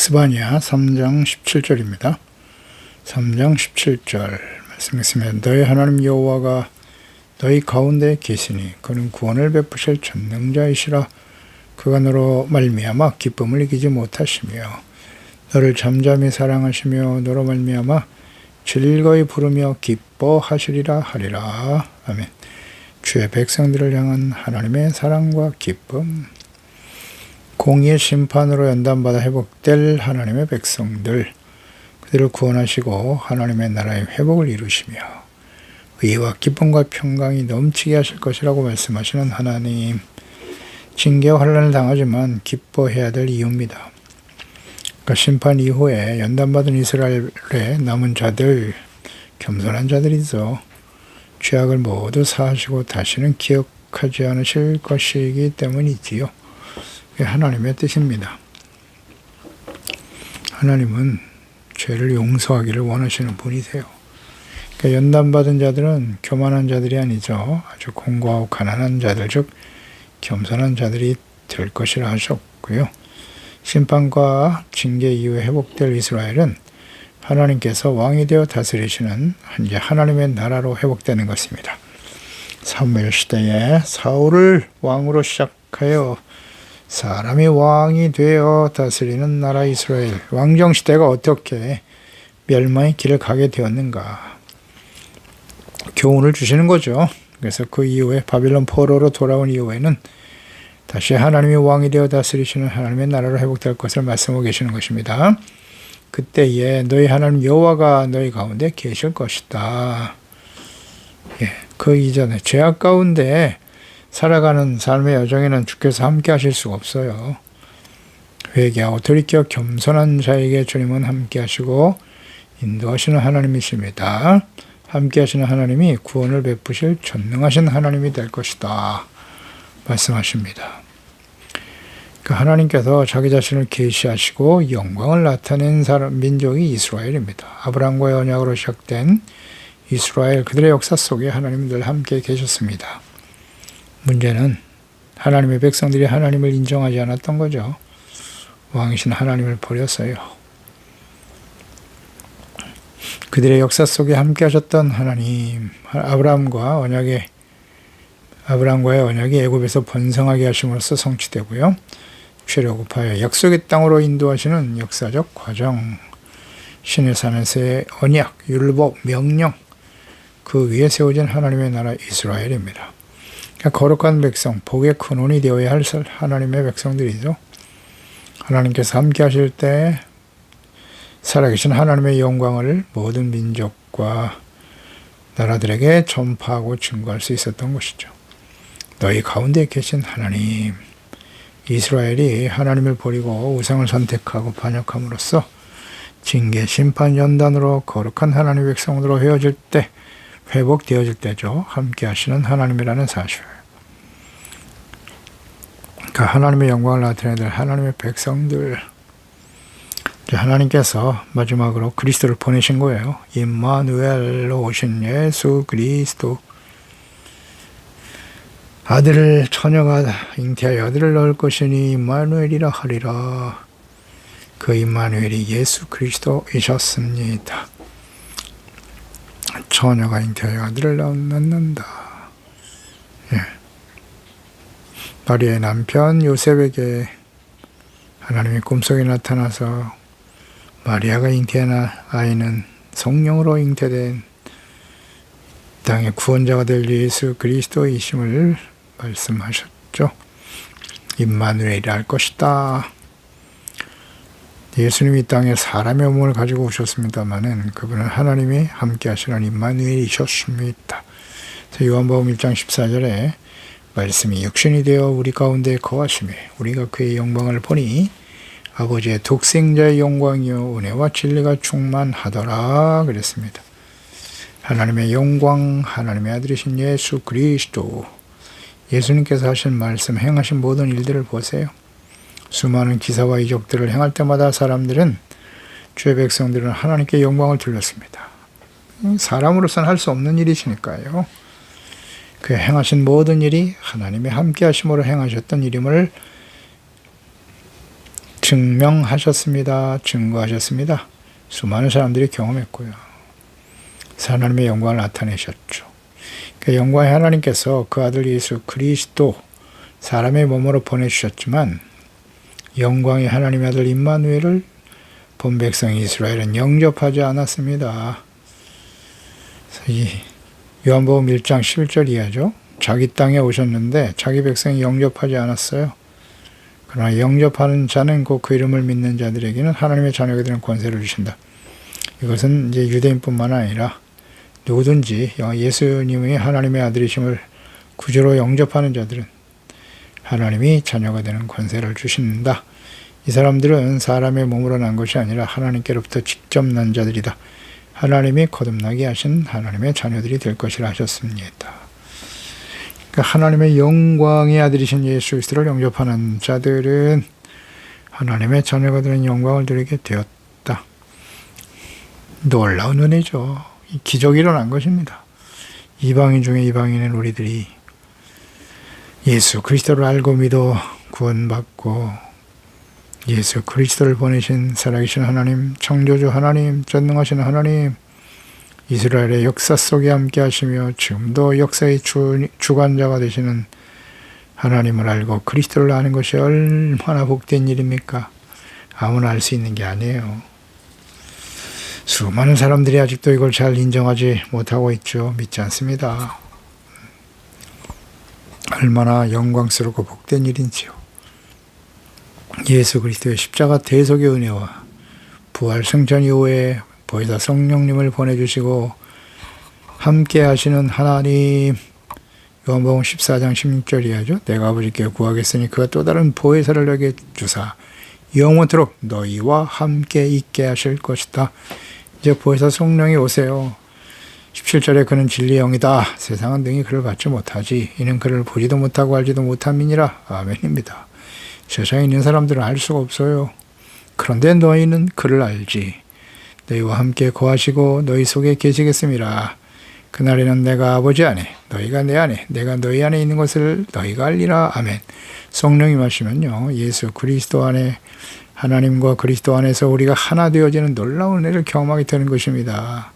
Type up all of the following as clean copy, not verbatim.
에스바냐 3장 17절입니다. 3장 17절 말씀 있습니다. 너희 하나님 여호와가 너희 가운데 계시니 그는 구원을 베푸실 전능자이시라. 그가 너로 말미암아 기쁨을 이기지 못하시며 너를 잠잠히 사랑하시며 너로 말미암아 즐거이 부르며 기뻐하시리라 하리라. 아멘. 주의 백성들을 향한 하나님의 사랑과 기쁨, 공의의 심판으로 연단받아 회복될 하나님의 백성들, 그들을 구원하시고 하나님의 나라의 회복을 이루시며 의와 기쁨과 평강이 넘치게 하실 것이라고 말씀하시는 하나님, 징계와 환난을 당하지만 기뻐해야 될 이유입니다. 그러니까 심판 이후에 연단받은 이스라엘의 남은 자들, 겸손한 자들이죠. 죄악을 모두 사하시고 다시는 기억하지 않으실 것이기 때문이지요. 그게 하나님의 뜻입니다. 하나님은 죄를 용서하기를 원하시는 분이세요. 그러니까 연단받은 자들은 교만한 자들이 아니죠. 아주 공고하고 가난한 자들, 즉 겸손한 자들이 될 것이라 하셨고요. 심판과 징계 이후에 회복될 이스라엘은 하나님께서 왕이 되어 다스리시는 이제 하나님의 나라로 회복되는 것입니다. 사무엘 시대에 사울을 왕으로 시작하여 사람이 왕이 되어 다스리는 나라 이스라엘, 왕정 시대가 어떻게 멸망의 길을 가게 되었는가 교훈을 주시는 거죠. 그래서 그 이후에 바빌론 포로로 돌아온 이후에는 다시 하나님이 왕이 되어 다스리시는 하나님의 나라로 회복될 것을 말씀하고 계시는 것입니다. 그때에 너희 하나님 여호와가 너희 가운데 계실 것이다. 그 이전에 죄악 가운데 살아가는 삶의 여정에는 주께서 함께 하실 수가 없어요. 회개하고 돌이켜 겸손한 자에게 주님은 함께 하시고 인도하시는 하나님이십니다. 함께 하시는 하나님이 구원을 베푸실 전능하신 하나님이 될 것이다 말씀하십니다. 하나님께서 자기 자신을 계시하시고 영광을 나타낸 민족이 이스라엘입니다. 아브라함과의 언약으로 시작된 이스라엘, 그들의 역사 속에 하나님은 늘 함께 계셨습니다. 문제는 하나님의 백성들이 하나님을 인정하지 않았던 거죠. 왕이신 하나님을 버렸어요. 그들의 역사 속에 함께 하셨던 하나님, 아브라함과의 언약이 애굽에서 번성하게 하심으로써 성취되고요. 죄를 곱하여 약속의 땅으로 인도하시는 역사적 과정, 신의 산에서의 언약, 율법, 명령, 그 위에 세워진 하나님의 나라 이스라엘입니다. 거룩한 백성, 복의 근원이 되어야 할 하나님의 백성들이죠. 하나님께서 함께 하실 때 살아계신 하나님의 영광을 모든 민족과 나라들에게 전파하고 증거할 수 있었던 것이죠. 너희 가운데 계신 하나님, 이스라엘이 하나님을 버리고 우상을 선택하고 반역함으로써 징계, 심판, 연단으로 거룩한 하나님의 백성으로 회복되어질 때죠. 함께 하시는 하나님이라는 사실. 그러니까 하나님의 영광을 나타내야 될 하나님의 백성들, 하나님께서 마지막으로 그리스도를 보내신 거예요. 임마누엘로 오신 예수 그리스도, 처녀가 잉태하여 아들을 낳을 것이니 임마누엘이라 하리라. 그 임마누엘이 예수 그리스도이셨습니다. 처녀가 잉태하여 아들을 낳는다. 마리아의 남편 요셉에게 하나님의 꿈속에 나타나서 마리아가 잉태한 아이는 성령으로 잉태된 땅의 구원자가 될 예수 그리스도이심을 말씀하셨죠. 임마누엘이라 할 것이다. 예수님이 땅에 사람의 몸을 가지고 오셨습니다마는 그분은 하나님이 함께 하시는 임마누엘이셨습니다. 요한복음 1장 14절에 말씀이 육신이 되어 우리 가운데 거하시매 우리가 그의 영광을 보니 아버지의 독생자의 영광이요 은혜와 진리가 충만하더라 그랬습니다. 하나님의 영광, 하나님의 아들이신 예수 그리스도, 예수님께서 하신 말씀, 행하신 모든 일들을 보세요. 수많은 기사와 이적들을 행할 때마다 사람들은, 주의 백성들은 하나님께 영광을 돌렸습니다. 사람으로서는 할 수 없는 일이시니까요. 그 행하신 모든 일이 하나님의 함께 하심으로 행하셨던 일임을 증명하셨습니다. 증거하셨습니다. 수많은 사람들이 경험했고요. 하나님의 영광을 나타내셨죠. 그 영광의 하나님께서 그 아들 예수 그리스도 사람의 몸으로 보내주셨지만 영광의 하나님의 아들 임마누엘을 본 백성 이스라엘은 영접하지 않았습니다. 이 요한복음 1장 11절 이하죠. 자기 땅에 오셨는데 자기 백성이 영접하지 않았어요. 그러나 영접하는 자는 곧 그 이름을 믿는 자들에게는 하나님의 자녀가 되는 권세를 주신다. 이것은 이제 유대인뿐만 아니라 누구든지 예수님의 하나님의 아들이심을 구주로 영접하는 자들은 하나님이 자녀가 되는 권세를 주신다. 이 사람들은 사람의 몸으로 난 것이 아니라 하나님께로부터 직접 난 자들이다. 하나님이 거듭나게 하신 하나님의 자녀들이 될 것이라 하셨습니다. 그러니까 하나님의 영광의 아들이신 예수 그리스도를 영접하는 자들은 하나님의 자녀가 되는 영광을 누리게 되었다. 놀라운 은혜죠. 기적이 일어난 것입니다. 이방인 중에 이방인인 우리들이 예수 그리스도를 알고 믿어 구원받고 예수 그리스도를 보내신 살아계신 하나님, 창조주 하나님, 전능하신 하나님, 이스라엘의 역사 속에 함께 하시며 지금도 역사의 주관자가 되시는 하나님을 알고 그리스도를 아는 것이 얼마나 복된 일입니까? 아무나 알 수 있는 게 아니에요. 수많은 사람들이 아직도 이걸 잘 인정하지 못하고 있죠. 믿지 않습니다. 얼마나 영광스럽고 복된 일인지요. 예수 그리스도의 십자가 대속의 은혜와 부활 승천 이후에 보혜사 성령님을 보내주시고 함께 하시는 하나님, 요한복음 14장 16절이야죠. 내가 아버지께 구하겠으니 그가 또 다른 보혜사를 너에게 주사 영원토록 너희와 함께 있게 하실 것이다. 이제 보혜사 성령이 오세요. 17절에 그는 진리의 영이다. 세상은 능히 그를 받지 못하지. 이는 그를 보지도 못하고 알지도 못함이니라. 아멘입니다. 세상에 있는 사람들은 알 수가 없어요. 그런데 너희는 그를 알지. 너희와 함께 거하시고 너희 속에 계시겠음이라. 그날에는 내가 아버지 안에 너희가 내 안에 내가 너희 안에 있는 것을 너희가 알리라. 아멘. 성령이 마시면요 예수 그리스도 안에 하나님과 그리스도 안에서 우리가 하나 되어지는 놀라운 은혜를 경험하게 되는 것입니다.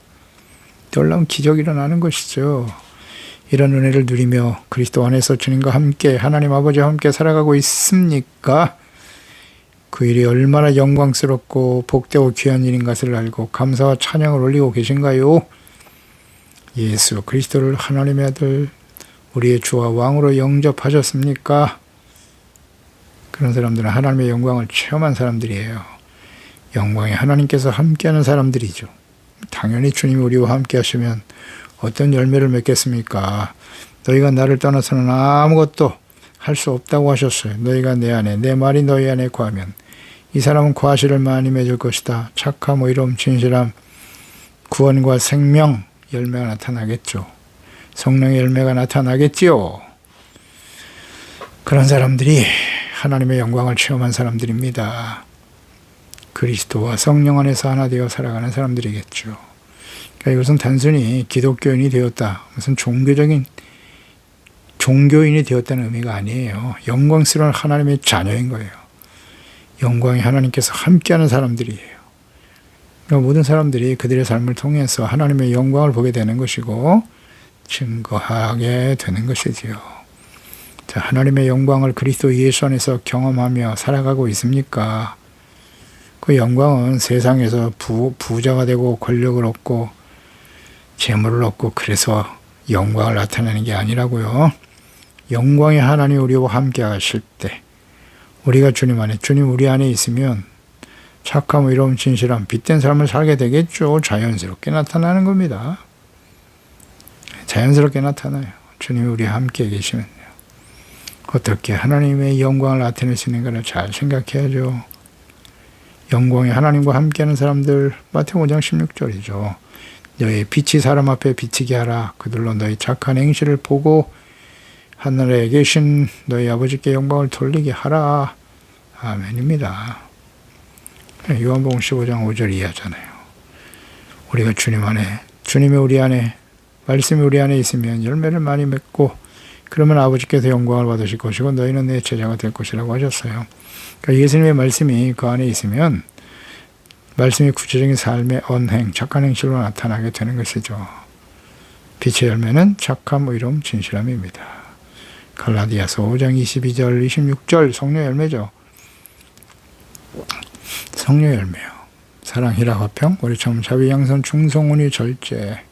놀라운 기적이 일어나는 것이죠. 이런 은혜를 누리며 그리스도 안에서 주님과 함께 하나님 아버지와 함께 살아가고 있습니까? 그 일이 얼마나 영광스럽고 복되고 귀한 일인 것을 알고 감사와 찬양을 올리고 계신가요? 예수 그리스도를 하나님의 아들 우리의 주와 왕으로 영접하셨습니까? 그런 사람들은 하나님의 영광을 체험한 사람들이에요. 영광의 하나님께서 함께하는 사람들이죠. 당연히 주님이 우리와 함께 하시면 어떤 열매를 맺겠습니까? 너희가 나를 떠나서는 아무것도 할 수 없다고 하셨어요. 너희가 내 안에 내 말이 너희 안에 거하면 이 사람은 과실을 많이 맺을 것이다. 착함, 의로움, 진실함, 구원과 생명 열매가 나타나겠죠. 성령의 열매가 나타나겠지요. 그런 사람들이 하나님의 영광을 체험한 사람들입니다. 그리스도와 성령 안에서 하나 되어 살아가는 사람들이겠죠. 그러니까 이것은 단순히 기독교인이 되었다, 무슨 종교인이 되었다는 의미가 아니에요. 영광스러운 하나님의 자녀인 거예요. 영광의 하나님께서 함께하는 사람들이에요. 그러니까 모든 사람들이 그들의 삶을 통해서 하나님의 영광을 보게 되는 것이고 증거하게 되는 것이지요. 자, 하나님의 영광을 그리스도 예수 안에서 경험하며 살아가고 있습니까? 그 영광은 세상에서 부자가 되고 권력을 얻고 재물을 얻고 그래서 영광을 나타내는 게 아니라고요. 영광의 하나님이 우리와 함께 하실 때 우리가 주님 안에, 주님 우리 안에 있으면 착함, 의로움, 진실함, 빛된 삶을 살게 되겠죠. 자연스럽게 나타나는 겁니다. 자연스럽게 나타나요. 주님이 우리와 함께 계시면요. 어떻게 하나님의 영광을 나타낼 수 있는가를 잘 생각해야죠. 영광의 하나님과 함께하는 사람들, 마태복음 5장 16절이죠. 너의 빛이 사람 앞에 비치게 하라. 그들로 너희 착한 행실을 보고 하늘에 계신 너희 아버지께 영광을 돌리게 하라. 아멘입니다. 요한복음 15장 5절 이하잖아요. 우리가 주님 안에, 주님이 우리 안에, 말씀이 우리 안에 있으면 열매를 많이 맺고 그러면 아버지께서 영광을 받으실 것이고 너희는 내 제자가 될 것이라고 하셨어요. 그러니까 예수님의 말씀이 그 안에 있으면 말씀이 구체적인 삶의 언행, 착한 행실로 나타나게 되는 것이죠. 빛의 열매는 착함, 의로움, 진실함입니다. 갈라디아서 5장 22절, 26절 성령 열매죠. 성령 열매요. 사랑, 희락, 화평, 우리처럼 자비, 양선, 충성, 온유, 절제,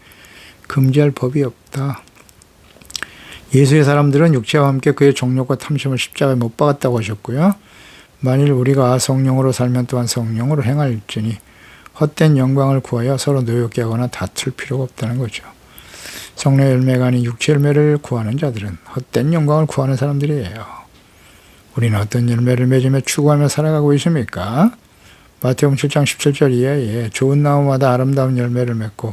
금지할 법이 없다. 예수의 사람들은 육체와 함께 그의 정욕과 탐심을 십자가에 못 박았다고 하셨고요. 만일 우리가 성령으로 살면 또한 성령으로 행할지니 헛된 영광을 구하여 서로 노엽게 하거나 다툴 필요가 없다는 거죠. 성령 열매가 아닌 육체 열매를 구하는 자들은 헛된 영광을 구하는 사람들이에요. 우리는 어떤 열매를 맺으며 추구하며 살아가고 있습니까? 마태복음 7장 17절 이하에 좋은 나무마다 아름다운 열매를 맺고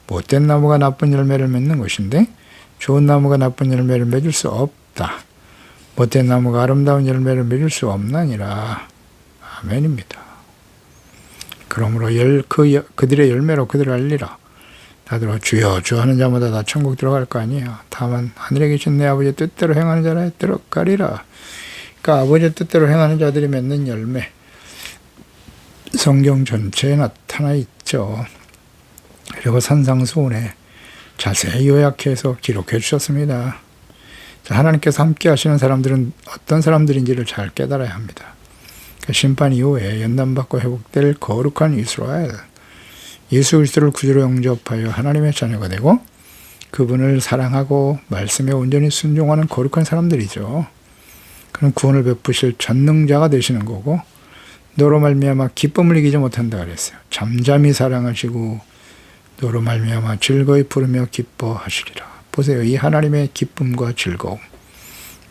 못된 나무가 나쁜 열매를 맺는 것인데 좋은 나무가 나쁜 열매를 맺을 수 없다. 못된 나무가 아름다운 열매를 맺을 수 없나니라. 아멘입니다. 그러므로 그들의 열매로 그들을 알리라. 다들 주여 주여 하는 자마다 다 천국 들어갈 거 아니에요. 다만 하늘에 계신 내 아버지의 뜻대로 행하는 자라 들어가리라. 그러니까 아버지의 뜻대로 행하는 자들이 맺는 열매, 성경 전체에 나타나 있죠. 그리고 산상수훈에 자세히 요약해서 기록해 주셨습니다. 하나님께서 함께 하시는 사람들은 어떤 사람들인지를 잘 깨달아야 합니다. 심판 이후에 연단받고 회복될 거룩한 이스라엘, 예수 그리스도를 구주로 영접하여 하나님의 자녀가 되고 그분을 사랑하고 말씀에 온전히 순종하는 거룩한 사람들이죠. 그는 구원을 베푸실 전능자가 되시는 거고 너로 말미암아 기쁨을 이기지 못한다 그랬어요. 잠잠히 사랑하시고 너로 말미암아 즐거이 부르며 기뻐하시리라. 보세요. 이 하나님의 기쁨과 즐거움,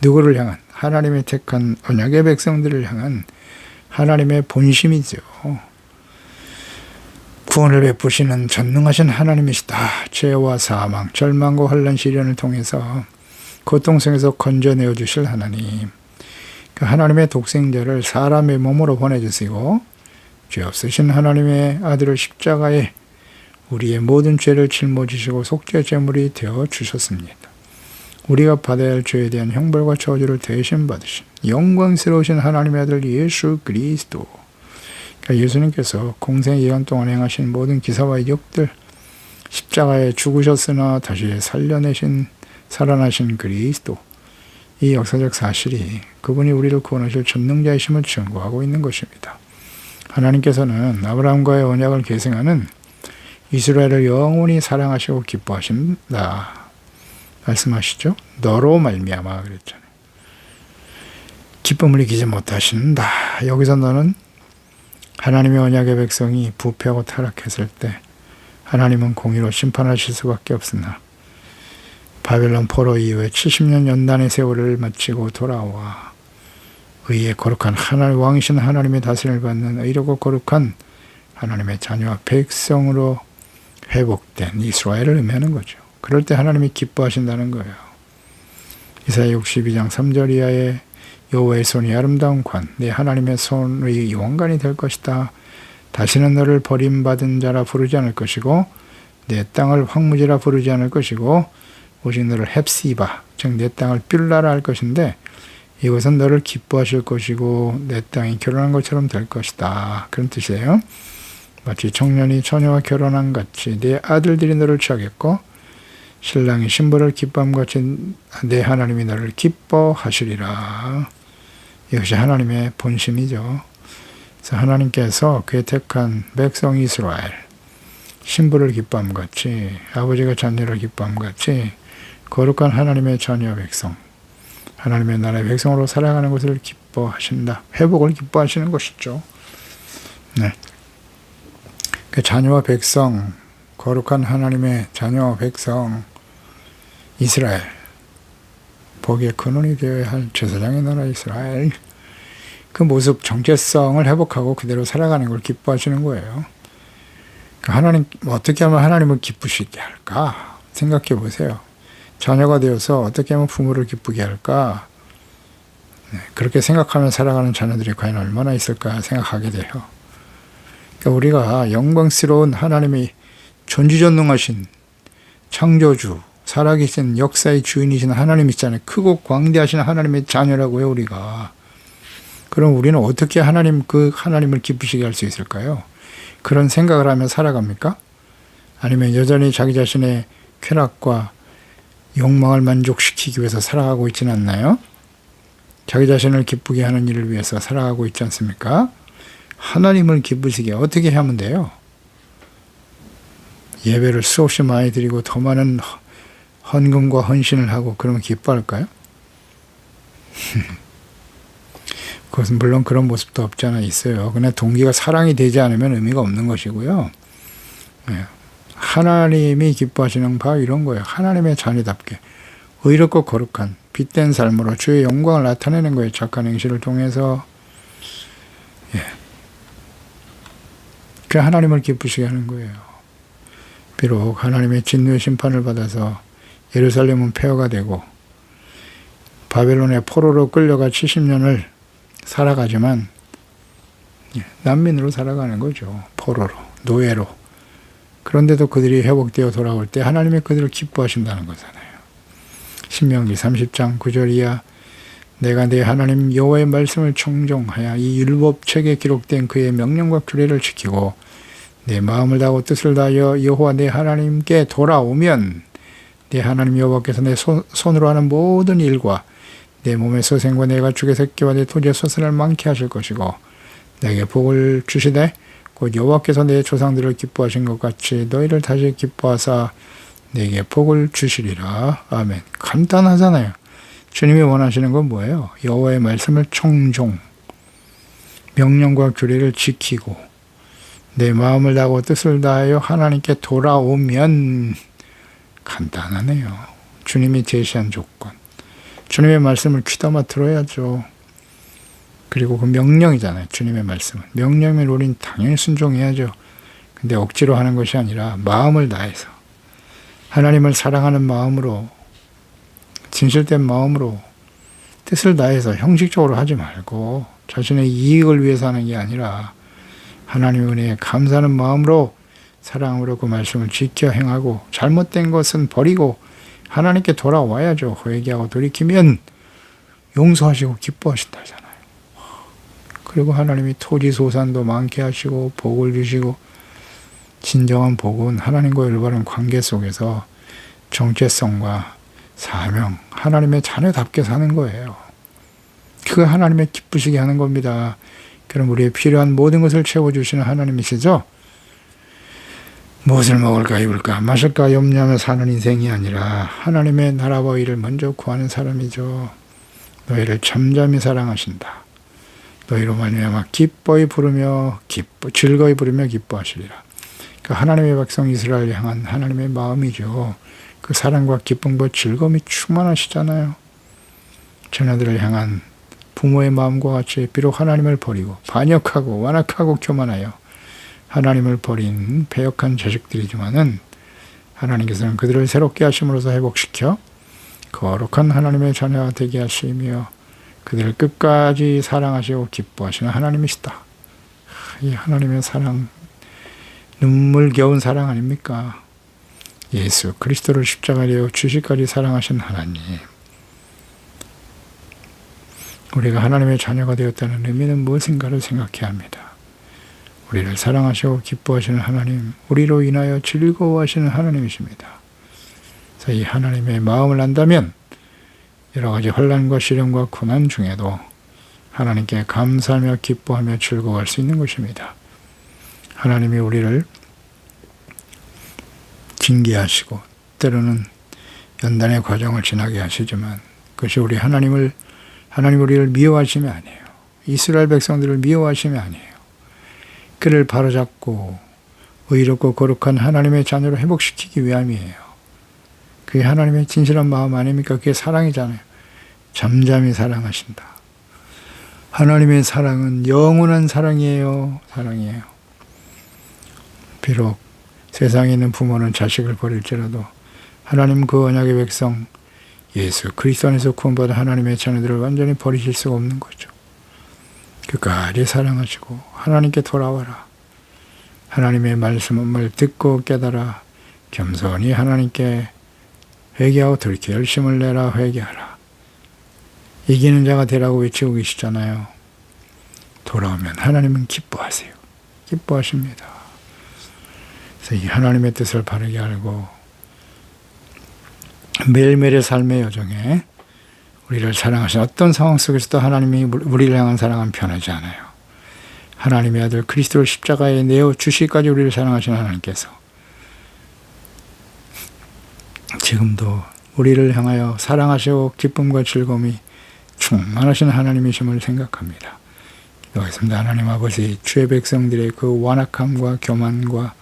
누구를 향한? 하나님의 택한 언약의 백성들을 향한 하나님의 본심이죠. 구원을 베푸시는 전능하신 하나님이시다. 죄와 사망, 절망과 환난 시련을 통해서 고통 속에서 건져내어 주실 하나님. 그 하나님의 독생자를 사람의 몸으로 보내주시고 죄 없으신 하나님의 아들을 십자가에 우리의 모든 죄를 짊어지시고 속죄 제물이 되어 주셨습니다. 우리가 받아야 할 죄에 대한 형벌과 저주를 대신 받으신 영광스러우신 하나님의 아들 예수 그리스도. 그러니까 예수님께서 공생 예언 동안 행하신 모든 기사와 이적들, 십자가에 죽으셨으나 다시 살아나신 그리스도, 이 역사적 사실이 그분이 우리를 구원하실 전능자이심을 증거하고 있는 것입니다. 하나님께서는 아브라함과의 언약을 계승하는 이스라엘을 영원히 사랑하시고 기뻐하신다 말씀하시죠. 너로 말미암아 그랬잖아요. 기쁨을 이기지 못하신다. 여기서 너는 하나님의 언약의 백성이 부패하고 타락했을 때 하나님은 공의로 심판하실 수밖에 없으나 바벨론 포로 이후에 70년 연단의 세월을 마치고 돌아와 의의 거룩한 하나님 왕이신 하나님의 다스림을 받는 의롭고 거룩한 하나님의 자녀와 백성으로 회복된 이스라엘을 의미하는 거죠. 그럴 때 하나님이 기뻐하신다는 거예요. 이사야 62장 3절 이하에 여호와의 손이 아름다운 관, 내 하나님의 손의 왕관이 될 것이다. 다시는 너를 버림받은 자라 부르지 않을 것이고 내 땅을 황무지라 부르지 않을 것이고 오직 너를 헵시바, 즉 내 땅을 뷸라라 할 것인데 이것은 너를 기뻐하실 것이고 내 땅이 결혼한 것처럼 될 것이다. 그런 뜻이에요. 마치 청년이 처녀와 결혼한 같이 내 아들들이 너를 취하겠고 신랑이 신부를 기뻐함같이 내 하나님이 너를 기뻐하시리라. 이것이 하나님의 본심이죠. 그래서 하나님께서 그의 택한 백성 이스라엘, 신부를 기뻐함같이 아버지가 자녀를 기뻐함같이 거룩한 하나님의 자녀 백성, 하나님의 나라의 백성으로 살아가는 것을 기뻐하신다. 회복을 기뻐하시는 것이죠. 네. 그 자녀와 백성, 거룩한 하나님의 자녀와 백성, 이스라엘, 복의 근원이 되어야 할 제사장의 나라 이스라엘, 그 모습, 정체성을 회복하고 그대로 살아가는 걸 기뻐하시는 거예요. 하나님, 어떻게 하면 하나님을 기쁘시게 할까? 생각해 보세요. 자녀가 되어서 어떻게 하면 부모를 기쁘게 할까? 네, 그렇게 생각하며 살아가는 자녀들이 과연 얼마나 있을까 생각하게 돼요. 그러니까 우리가 영광스러운 하나님의 전지전능하신 창조주, 살아계신 역사의 주인이신 하나님이시잖아요. 크고 광대하신 하나님의 자녀라고요, 우리가. 그럼 우리는 어떻게 그 하나님을 기쁘시게 할 수 있을까요? 그런 생각을 하며 살아갑니까? 아니면 여전히 자기 자신의 쾌락과 욕망을 만족시키기 위해서 살아가고 있지는 않나요? 자기 자신을 기쁘게 하는 일을 위해서 살아가고 있지 않습니까? 하나님을 기쁘시게 어떻게 하면 돼요? 예배를 수없이 많이 드리고 더 많은 헌금과 헌신을 하고 그러면 기뻐할까요? 그것은 물론 그런 모습도 없지 않아 있어요. 그러나 동기가 사랑이 되지 않으면 의미가 없는 것이고요. 하나님이 기뻐하시는 바 이런 거예요. 하나님의 자녀답게 의롭고 거룩한 빛된 삶으로 주의 영광을 나타내는 거예요. 착한 행실을 통해서. 그 하나님을 기쁘시게 하는 거예요. 비록 하나님의 진노의 심판을 받아서 예루살렘은 폐허가 되고 바벨론의 포로로 끌려가 70년을 살아가지만 난민으로 살아가는 거죠. 포로로, 노예로. 그런데도 그들이 회복되어 돌아올 때 하나님이 그들을 기뻐하신다는 거잖아요. 신명기 30장 9절 이하 내가 내 하나님 여호와의 말씀을 청종하여 이 율법책에 기록된 그의 명령과 규례를 지키고 내 마음을 다하고 뜻을 다하여 여호와 내 하나님께 돌아오면 내 하나님 여호와께서 내 손으로 하는 모든 일과 내 몸의 소생과 내 가축의 새끼와 내 토지의 소산을 많게 하실 것이고 내게 복을 주시되 곧 여호와께서 내 조상들을 기뻐하신 것 같이 너희를 다시 기뻐하사 내게 복을 주시리라. 아멘. 간단하잖아요. 주님이 원하시는 건 뭐예요? 여호와의 말씀을 청종, 명령과 규례를 지키고 내 마음을 다하고 뜻을 다하여 하나님께 돌아오면 간단하네요. 주님이 제시한 조건. 주님의 말씀을 귀담아 들어야죠. 그리고 그 명령이잖아요. 주님의 말씀은. 명령이면 우린 당연히 순종해야죠. 근데 억지로 하는 것이 아니라 마음을 다해서 하나님을 사랑하는 마음으로 진실된 마음으로 뜻을 다해서 형식적으로 하지 말고 자신의 이익을 위해서 하는 게 아니라 하나님의 은혜에 감사하는 마음으로 사랑으로 그 말씀을 지켜 행하고 잘못된 것은 버리고 하나님께 돌아와야죠. 회개하고 돌이키면 용서하시고 기뻐하신다잖아요. 그리고 하나님이 토지 소산도 많게 하시고 복을 주시고 진정한 복은 하나님과 올바른 관계 속에서 정체성과 사명, 하나님의 자녀답게 사는 거예요. 그거 하나님의 기쁘시게 하는 겁니다. 그럼 우리의 필요한 모든 것을 채워주시는 하나님이시죠? 무엇을 먹을까 입을까 마실까 염려하며 사는 인생이 아니라 하나님의 나라와 일을 먼저 구하는 사람이죠. 너희를 잠잠히 사랑하신다. 너희로 말미암아 즐거이 부르며 기뻐하시리라. 그 하나님의 백성 이스라엘 향한 하나님의 마음이죠. 그 사랑과 기쁨과 즐거움이 충만하시잖아요. 자녀들을 향한 부모의 마음과 같이 비록 하나님을 버리고 반역하고 완악하고 교만하여 하나님을 버린 패역한 자식들이지만은 하나님께서는 그들을 새롭게 하심으로써 회복시켜 거룩한 하나님의 자녀가 되게 하시며 그들을 끝까지 사랑하시고 기뻐하시는 하나님이시다. 이 하나님의 사랑, 눈물겨운 사랑 아닙니까? 예수 그리스도를 십자가에 내어 주시까지 사랑하신 하나님. 우리가 하나님의 자녀가 되었다는 의미는 무엇인가를 생각해야 합니다. 우리를 사랑하시고 기뻐하시는 하나님, 우리로 인하여 즐거워하시는 하나님이십니다. 그래서 이 하나님의 마음을 안다면 여러 가지 혼란과 시련과 고난 중에도 하나님께 감사하며 기뻐하며 즐거워할 수 있는 것입니다. 하나님이 우리를 징계하시고 때로는 연단의 과정을 지나게 하시지만 그것이 하나님 우리를 미워하시면 아니에요. 이스라엘 백성들을 미워하시면 아니에요. 그를 바로잡고 의롭고 거룩한 하나님의 자녀로 회복시키기 위함이에요. 그게 하나님의 진실한 마음 아닙니까? 그게 사랑이잖아요. 잠잠히 사랑하신다. 하나님의 사랑은 영원한 사랑이에요. 사랑이에요. 비록 세상에 있는 부모는 자식을 버릴지라도 하나님 그 언약의 백성 예수 그리스도 안에서 구원받은 하나님의 자녀들을 완전히 버리실 수가 없는 거죠. 끝까지 사랑하시고 하나님께 돌아와라. 하나님의 말씀을 듣고 깨달아 겸손히 하나님께 회개하고 돌이켜 열심을 내라. 회개하라. 이기는 자가 되라고 외치고 계시잖아요. 돌아오면 하나님은 기뻐하세요. 기뻐하십니다. 그래서 이 하나님의 뜻을 바르게 알고 매일매일의 삶의 여정에 우리를 사랑하신 어떤 상황 속에서도 하나님이 우리를 향한 사랑은 변하지 않아요. 하나님의 아들 그리스도를 십자가에 내어 주시기까지 우리를 사랑하신 하나님께서 지금도 우리를 향하여 사랑하시고 기쁨과 즐거움이 충만하신 하나님이심을 생각합니다. 기도하겠습니다. 하나님 아버지, 주의 백성들의 그 완악함과 교만과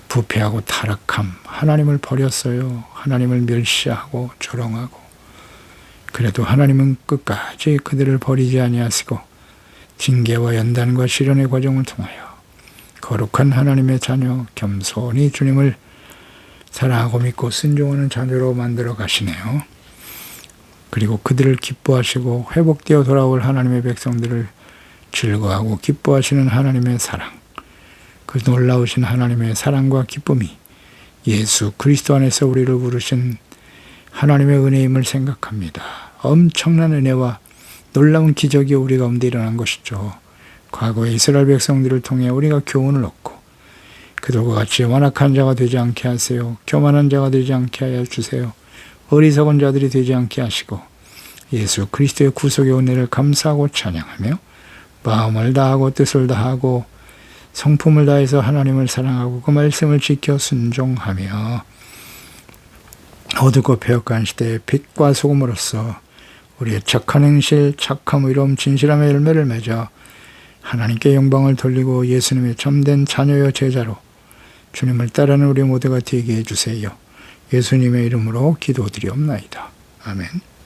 부패하고 타락함, 하나님을 버렸어요. 하나님을 멸시하고 조롱하고, 그래도 하나님은 끝까지 그들을 버리지 아니하시고 징계와 연단과 시련의 과정을 통하여 거룩한 하나님의 자녀 겸손히 주님을 사랑하고 믿고 순종하는 자녀로 만들어 가시네요. 그리고 그들을 기뻐하시고 회복되어 돌아올 하나님의 백성들을 즐거워하고 기뻐하시는 하나님의 사랑, 그 놀라우신 하나님의 사랑과 기쁨이 예수 그리스도 안에서 우리를 부르신 하나님의 은혜임을 생각합니다. 엄청난 은혜와 놀라운 기적이 우리 가운데 일어난 것이죠. 과거의 이스라엘 백성들을 통해 우리가 교훈을 얻고 그들과 같이 완악한 자가 되지 않게 하세요. 교만한 자가 되지 않게 하여 주세요. 어리석은 자들이 되지 않게 하시고 예수 그리스도의 구속의 은혜를 감사하고 찬양하며 마음을 다하고 뜻을 다하고 성품을 다해서 하나님을 사랑하고 그 말씀을 지켜 순종하며 어둡고 폐역한 시대의 빛과 소금으로서 우리의 착한 행실, 착함, 의로움, 진실함의 열매를 맺어 하나님께 영광을 돌리고 예수님의 참된 자녀여 제자로 주님을 따르는 우리 모두가 되게 해주세요. 예수님의 이름으로 기도드리옵나이다. 아멘.